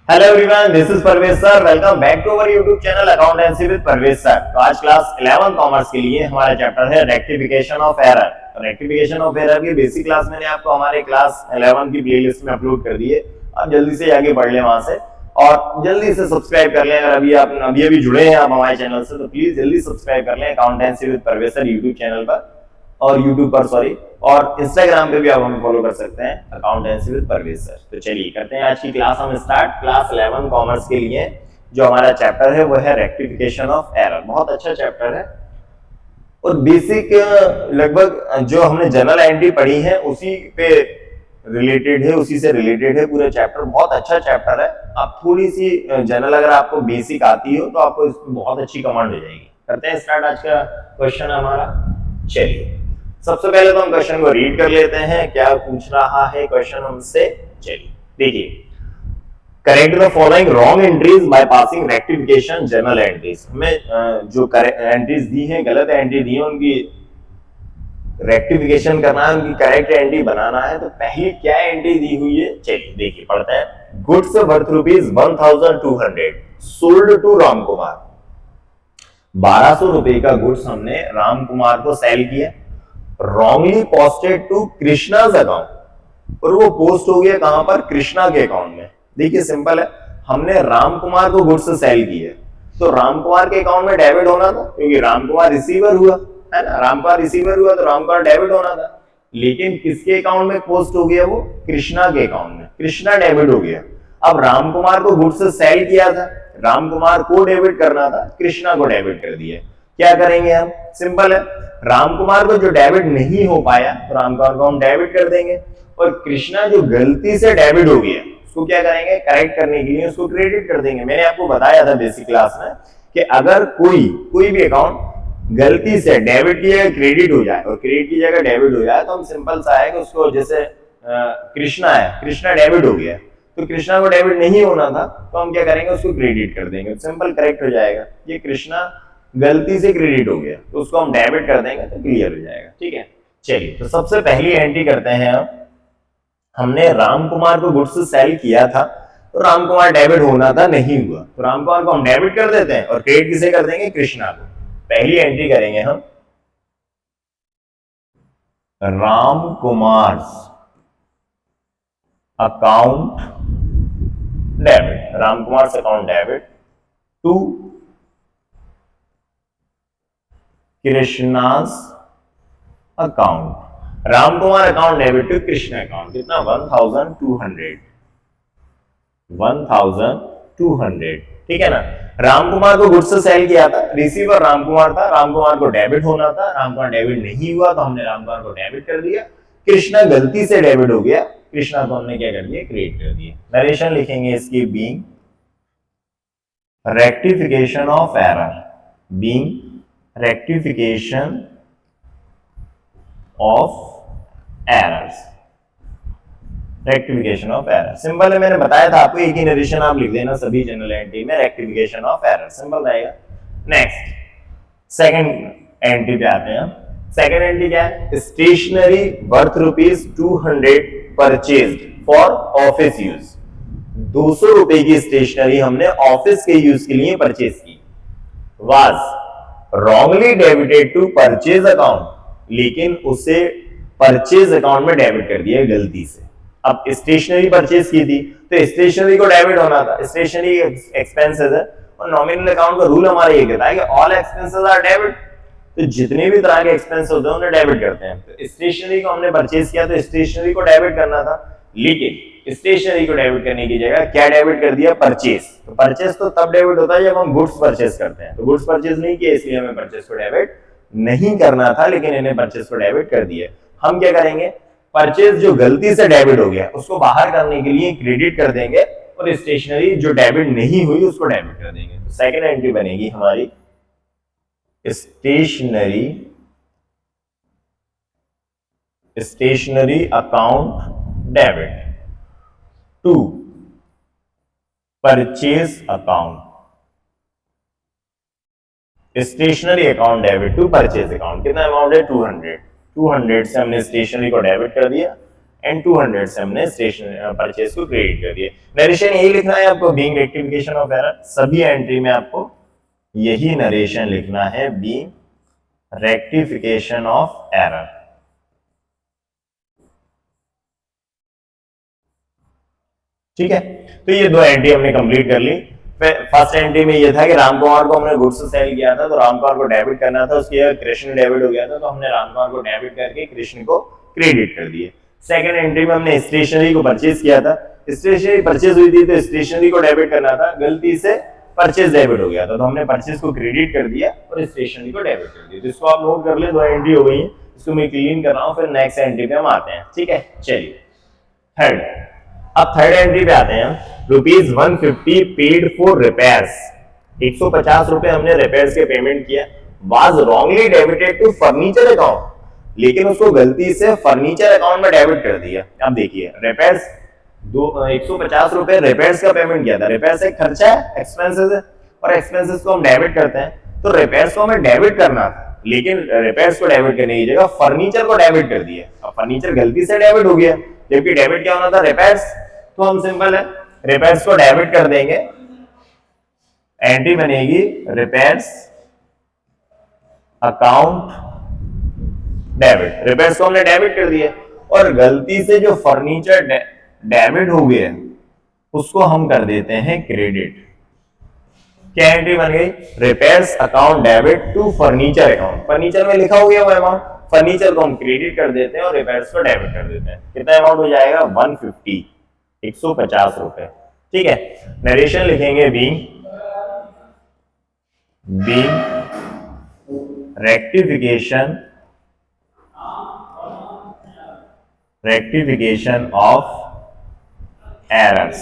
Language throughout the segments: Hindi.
Hello everyone, this is Parvez sir. Welcome back to our YouTube channel accountancy with Parvez sir. तो आज क्लास 11 कॉमर्स के लिए हमारा चैप्टर है rectification of error. Rectification of error की बेसिक क्लास मैंने आपको हमारे क्लास 11 की प्लेलिस्ट में अपलोड कर दी है। आप जल्दी से आगे बढ़ लें वहां से और जल्दी से सब्सक्राइब कर लें। अगर अभी जुड़े हैं आप हमारे चैनल से तो प्लीज जल्दी सब्सक्राइब कर लें accountancy with Parvez sir YouTube channel पर और यूट्यूब पर और इंस्टाग्राम पे भी आप हमें फॉलो कर सकते हैं अकाउंटेंसी विद परवेज सर। तो चलिए करते हैं आज की क्लास हम स्टार्ट। क्लास 11 कॉमर्स के लिए जो हमारा चैप्टर है वो है रेक्टिफिकेशन ऑफ एरर। बहुत अच्छा चैप्टर है और बेसिक लगभग जो हमने जनरल एंट्री पढ़ी है उसी पे रिलेटेड है, उसी से रिलेटेड है पूरा चैप्टर। बहुत अच्छा चैप्टर है। आप थोड़ी सी जनरल अगर आपको बेसिक आती हो तो आपको इसमें बहुत अच्छी कमांड हो जाएगी। करते हैं स्टार्ट आज का क्वेश्चन हमारा। चलिए सबसे पहले तो हम क्वेश्चन को रीड कर लेते हैं, क्या पूछ रहा है क्वेश्चन हमसे। चलिए देखिए, correct the following wrong entries by passing rectification general entries. हमें जो एंट्रीज दी हैं, गलत एंट्री दी है, उनकी रेक्टिफिकेशन करना है, उनकी करेक्ट एंट्री बनाना है। तो पहली क्या एंट्री दी हुई है, चलिए देखिए पढ़ते हैं। Goods worth ₹1200 sold to Ram Kumar. 1200 रुपए का गुड्स हमने राम कुमार को सेल किया। Wrongly posted to Krishna's account, और वो पोस्ट हो गया कहां पर, कृष्णा के अकाउंट में। देखिए सिंपल है, हमने राम कुमार को गुड्स सेल किया तो राम कुमार के अकाउंट में डेबिट होना था, क्योंकि राम कुमार रिसीवर हुआ है ना। राम कुमार रिसीवर हुआ तो राम कुमार डेबिट होना था। लेकिन किसके अकाउंट में पोस्ट हो गया, वो कृष्णा के अकाउंट में। कृष्णा डेबिट हो गया। अब राम कुमार को गुड्स सेल किया था, राम कुमार को डेबिट करना था, कृष्णा को डेबिट कर दिया। क्या करेंगे हम, सिंपल है, राम कुमार को जो डेबिट नहीं हो पाया तो राम कुमार को हम डेबिट कर देंगे, और कृष्णा जो गलती से डेबिट हो गया उसको क्या करेंगे, करेक्ट करने के लिए उसको क्रेडिट कर देंगे। मैंने आपको बताया था बेसिक क्लास में कि अगर कोई भी अकाउंट गलती से डेबिट की जगह क्रेडिट हो जाए और क्रेडिट की जगह डेबिट हो जाए तो हम सिंपल सा है कि उसको, जैसे कृष्णा है, कृष्णा डेबिट हो गया तो कृष्णा को डेबिट नहीं होना था तो हम क्या करेंगे, उसको क्रेडिट कर देंगे, सिंपल करेक्ट हो जाएगा। ये कृष्णा गलती से क्रेडिट हो गया तो उसको हम डेबिट कर देंगे तो क्लियर हो जाएगा। ठीक है, चलिए तो सबसे पहली एंट्री करते हैं हम। हमने राम कुमार को गुड्स सेल किया था तो राम कुमार डेबिट होना था, नहीं हुआ, तो राम कुमार को हम डेबिट कर देते हैं और क्रेडिट किसे कर देंगे, कृष्णा को। पहली एंट्री करेंगे हम, Ram Kumar account debit, Ram Kumar account debit to Krishna's account. Ram Kumar account debit to Krishna account. कितना, 1200। ठीक है ना। राम कुमार को गुड्स सेल किया था, रिसीवर राम कुमार था, राम कुमार को डेबिट होना था, राम कुमार डेबिट नहीं हुआ तो हमने राम कुमार को डेबिट कर दिया। कृष्णा गलती से डेबिट हो गया, कृष्णा को हमने क्या कर दिया, क्रेडिट कर दिया। नरेशन लिखेंगे इसकी, being rectification of error, being rectification of errors, rectification of error. Simple है, मैंने बताया था आपको, एक ही नरेशन आप लिख देना सभी जनरल एंट्री में, रेक्टिफिकेशन ऑफ एरर, सिंपल रहेगा। नेक्स्ट सेकंड एंट्री पे आते हैं हम। सेकंड एंट्री क्या है, stationery worth ₹200 purchased for office use. 200 रुपए की स्टेशनरी हमने ऑफिस के यूज के लिए परचेज की। Was wrongly debited to purchase account, लेकिन उसे परचेज अकाउंट में डेबिट कर दिया गलती से। अब स्टेशनरी परचेज की थी तो स्टेशनरी को डेबिट होना था, स्टेशनरी एक्सपेंसेस है और नॉमिनल अकाउंट का रूल हमारा ये कहता है कि ऑल एक्सपेंसेस आर डेबिट। तो जितने भी तरह के एक्सपेंस होते हैं उन्हें डेबिट करते हैं। तो स्टेशनरी को हमने परचेज किया तो स्टेशनरी को डेबिट करना था, लेकिन स्टेशनरी को डेबिट करने की जगह क्या डेबिट कर दिया, परचेज। तो परचेज तो तब डेबिट होता है जब हम गुड्स परचेज करते हैं, तो गुड्स परचेज नहीं किया इसलिए हमें परचेज को डेबिट नहीं करना था, लेकिन इन्हें परचेज को डेबिट कर दिया। हम क्या करेंगे, परचेज जो गलती से डेबिट हो गया उसको बाहर करने के लिए क्रेडिट कर देंगे और स्टेशनरी जो डेबिट नहीं हुई उसको डेबिट कर देंगे। तो सेकंड एंट्री बनेगी हमारी, stationery account debit to purchase account, stationery account debit to purchase account. कितना अमाउंट है, 200 से हमने स्टेशनरी को डेबिट कर दिया, एंड 200 से हमने स्टेशन परचेज को क्रेडिट कर दिया। नरेशन यही लिखना है आपको, बीइंग रेक्टिफिकेशन ऑफ एरर। सभी एंट्री में आपको यही नरेशन लिखना है, बीइंग रेक्टिफिकेशन ऑफ एरर। ठीक है, तो ये दो एंट्री हमने कंप्लीट कर ली। फर्स्ट एंट्री में ये था कि रामकुमार को हमने गुड्स सेल किया था, तो रामकुमार को डेबिट करना था, उसके कृष्ण डेबिट हो गया था, तो हमने रामकुमार को डेबिट करके कृष्ण को क्रेडिट कर दिए। सेकंड एंट्री में हमने स्टेशनरी को परचेज किया था, स्टेशनरी परचेज हुई थी तो स्टेशनरी को डेबिट करना था, गलती से परचेज डेबिट हो गया था, तो हमने परचेज को क्रेडिट कर दिया और स्टेशनरी को डेबिट कर दिया। तो इसको आप नोट कर ले, दो एंट्री हो गई है, इसको मैं क्लीन कर रहा हूँ, फिर नेक्स्ट एंट्री पे हम आते हैं। ठीक है, चलिए थर्ड, अब थर्ड एंट्री पे आते हैं। ₹150 पेड फॉर रिपेयर्स, 150 रुपए हमने रिपेयर्स के पेमेंट किया, was wrongly debited to furniture account, लेकिन उसको गलती से फर्नीचर अकाउंट में डेबिट कर दिया। अब देखिए रिपेयर्स 150 रुपए रिपेयर्स का पेमेंट किया था, रिपेयर्स एक खर्चा है, एक्सपेंसेस है, और एक्सपेंसेस को हम डेबिट करते हैं, तो रिपेयर्स को हमें डेबिट करना था, लेकिन रिपेयर्स को डेबिट करने की जगह फर्नीचर को डेबिट कर दिया। अब फर्नीचर गलती से डेबिट हो गया, जबकि डेबिट क्या होना था, रिपेयर्स, तो हम सिंपल है रिपेयर्स को डेबिट कर देंगे, एंट्री बनेगी रिपेयर्स अकाउंट डेबिट, रिपेयर्स को हमने डेबिट कर दिया, और गलती से जो फर्नीचर डेबिट हो गया उसको हम कर देते हैं क्रेडिट। क्या एंट्री बन गई, repairs account debit to furniture account, furniture में लिखा हो गया वो अमाउंट, फर्नीचर को हम क्रेडिट कर देते हैं और रिपेयर्स को डेबिट कर देते हैं। कितना अमाउंट हो जाएगा, 150, 150 रुपए। ठीक है, नरेशन लिखेंगे being rectification of errors,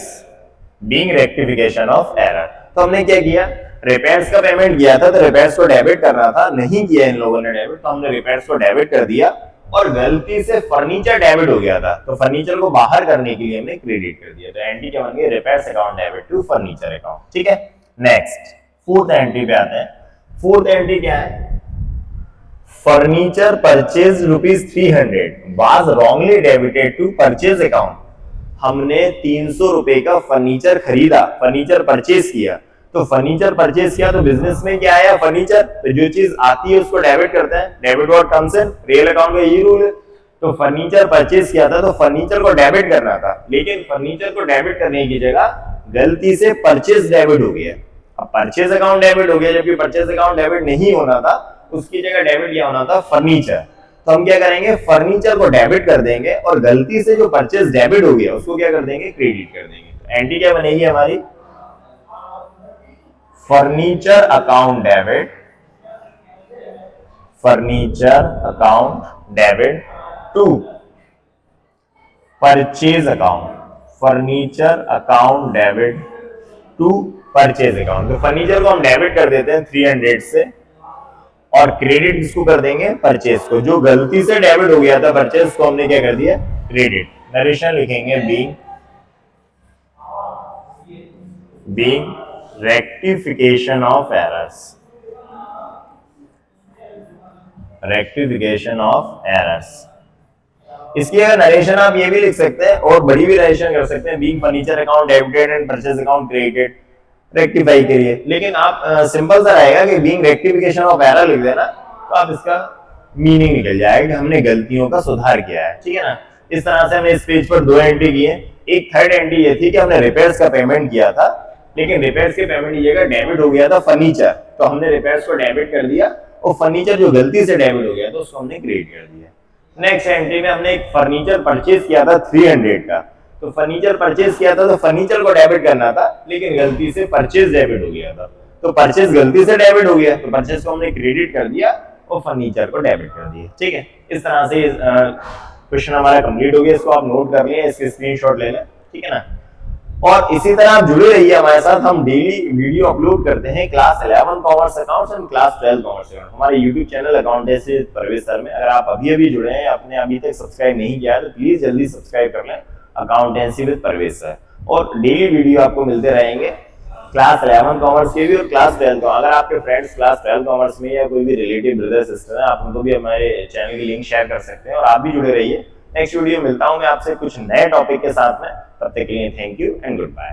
being rectification of error. तो हमने क्या किया, रिपेयर्स का पेमेंट किया था, तो रिपेयर्स को डेबिट करना था, नहीं किया इन लोगों ने डेबिट, तो हमने रिपेयर्स को डेबिट कर दिया, और गलती से फर्नीचर डेबिट हो गया था, तो फर्नीचर को बाहर करने के लिए हमने क्रेडिट कर दिया। तो एंट्री क्या बन गई, repairs account debit to furniture account. ठीक है, नेक्स्ट फोर्थ एंट्री पे आते हैं। फोर्थ एंट्री क्या है, furniture purchase ₹300 was wrongly debited to purchase account. हमने 300 रुपए का फर्नीचर खरीदा, फर्नीचर परचेज किया, तो फर्नीचर परचेज किया तो बिजनेस में क्या आया, फर्नीचर, तो जो चीज आती है उसको डेबिट करते हैं, debit what comes in, real account का यही रूल है। तो फर्नीचर परचेज किया था तो फर्नीचर को डेबिट करना था, लेकिन फर्नीचर को डेबिट करने की जगह गलती से परचेज डेबिट हो गया। अब परचेज अकाउंट डेबिट हो गया, जबकि परचेज अकाउंट डेबिट नहीं होना था, उसकी जगह डेबिट क्या होना था, फर्नीचर। तो हम क्या करेंगे, फर्नीचर को डेबिट कर देंगे, और गलती से जो परचेज डेबिट हो गया उसको क्या कर देंगे, क्रेडिट कर देंगे। तो एंट्री क्या बनेगी हमारी, furniture account debit, furniture account debit to purchase account, furniture account debit to purchase account. तो फर्नीचर को हम डेबिट कर देते हैं 300 से, और क्रेडिट किसको कर देंगे, परचेज को, जो गलती से डेबिट हो गया था परचेज को हमने क्या कर दिया, क्रेडिट। नरेशन लिखेंगे being rectification of errors, rectification of errors. इसकी अगर नरेशन आप ये भी लिख सकते हैं, और बड़ी भी नरेशन कर सकते हैं, being furniture account debited and purchase account credited, rectify करिए, लेकिन आप सिंपल सा रहेगा कि बीइंग रेक्टिफिकेशन ऑफ एरर लिख देना, तो आप इसका मीनिंग निकल जाएगा कि हमने गलतियों का सुधार किया है। ठीक है ना, इस तरह से हमने इस पेज पर दो एंट्री की है। एक थर्ड एंट्री ये थी कि हमने रिपेयर्स का पेमेंट किया था, लेकिन रिपेयर्स के पेमेंट की जगह डेबिट हो गया था फर्नीचर, तो हमने रिपेयर्स को डेबिट कर दिया, और फर्नीचर जो गलती से डेबिट हो गया तो उसको हमने क्रेडिट कर दिया। नेक्स्ट एंट्री में हमने एक फर्नीचर परचेज किया था 300 का, तो फर्नीचर परचेज किया था तो फर्नीचर को डेबिट करना था, लेकिन गलती से परचेज डेबिट हो गया था, तो परचेज गलती से डेबिट हो गया, तो परचेज को हमने क्रेडिट कर दिया और फर्नीचर को डेबिट कर दिया। ठीक है, इस तरह से क्वेश्चन हमारा कंप्लीट हो गया, इसको आप नोट कर लें, इसके स्क्रीनशॉट ले लें। ठीक है ना, और इसी तरह आप जुड़े रहिए हमारे साथ, हम डेली वीडियो अपलोड करते हैं class 11 commerce accounts and class 12 commerce account हमारे YouTube channel accountancy Parvez sir में। अगर आप अभी जुड़े हैं, आपने अभी तक सब्सक्राइब नहीं किया है, तो प्लीज जल्दी सब्सक्राइब कर लें अकाउंटेंसी विद परवेज सर, और डेली वीडियो आपको मिलते रहेंगे क्लास 11 कॉमर्स के भी और क्लास 12 का। अगर आपके फ्रेंड्स क्लास 12 कॉमर्स में या कोई भी रिलेटिव ब्रदर सिस्टर है, आप उनको भी हमारे चैनल की लिंक शेयर कर सकते हैं, और आप भी जुड़े रहिए नेक्स्ट वीडियो मिलता हूं मैं आपसे कुछ नए टॉपिक के साथ में। तब तक के लिए thank you and good bye.